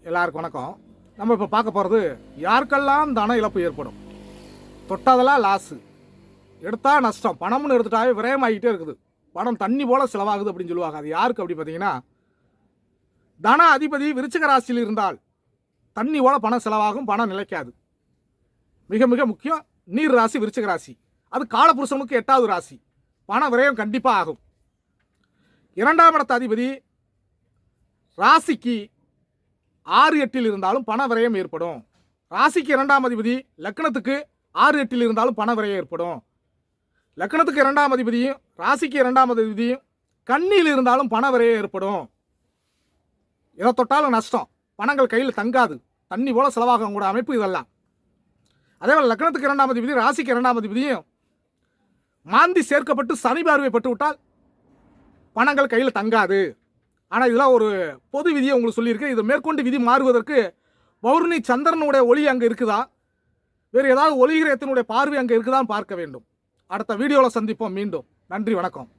எல்லாருக்கும் வணக்கம். நம்ம இப்போ பார்க்க போகிறது யாருக்கெல்லாம் தன இழப்பு ஏற்படும். தொட்டதெல்லாம் லாஸு, எடுத்தா நஷ்டம், பணம்னு எடுத்துட்டாவே விரயமாகிட்டே இருக்குது, பணம் தண்ணி போல் செலவாகுது அப்படின்னு சொல்லுவாங்க. அது யாருக்கு அப்படி பார்த்தீங்கன்னா, தன அதிபதி விருச்சிக ராசியில் இருந்தால் தண்ணி போல பணம் செலவாகும், பணம் நிலைக்காது. மிக மிக முக்கியம், நீர் ராசி விருச்சிக ராசி, அது காலபுருஷனுக்கு 8வது ராசி, பண விரயம் கண்டிப்பாக ஆகும். 2ஆம் இடத்த அதிபதி ராசிக்கு 6-8 இருந்தாலும் பண விரயம் ஏற்படும். ராசிக்கு 2ஆம் அதிபதி லக்னத்துக்கு 6-8 இருந்தாலும் பண விரயம் ஏற்படும். லக்னத்துக்கு 2ஆம் அதிபதியும் ராசிக்கு 2ஆம் அதிபதியும் கண்ணியில் இருந்தாலும் பண விரயம் ஏற்படும். எதை தொட்டாலும் நஷ்டம், பணங்கள் கையில் தங்காது, தண்ணி போல செலவாகும் கூட அமைப்பு இதெல்லாம். அதேபோல் லக்னத்துக்கு 2ஆம் அதிபதி ராசிக்கு 2ஆம் அதிபதியும் மாந்தி சேர்க்கப்பட்டு சனி பார்வைப்பட்டு விட்டால் பணங்கள் கையில் தங்காது. ஆனால் இதெல்லாம் ஒரு பொது விதியை உங்களுக்கு சொல்லியிருக்கேன். இது மேற்கொண்டு விதி மாறுவதற்கு பௌர்ணமி சந்திரனுடைய ஒளி அங்கே இருக்குதா, வேறு ஏதாவது ஒளிகிரகத்தினுடைய பார்வை அங்கே இருக்குதான்னு பார்க்க வேண்டும். அடுத்த வீடியோவில் சந்திப்போம் மீண்டும். நன்றி, வணக்கம்.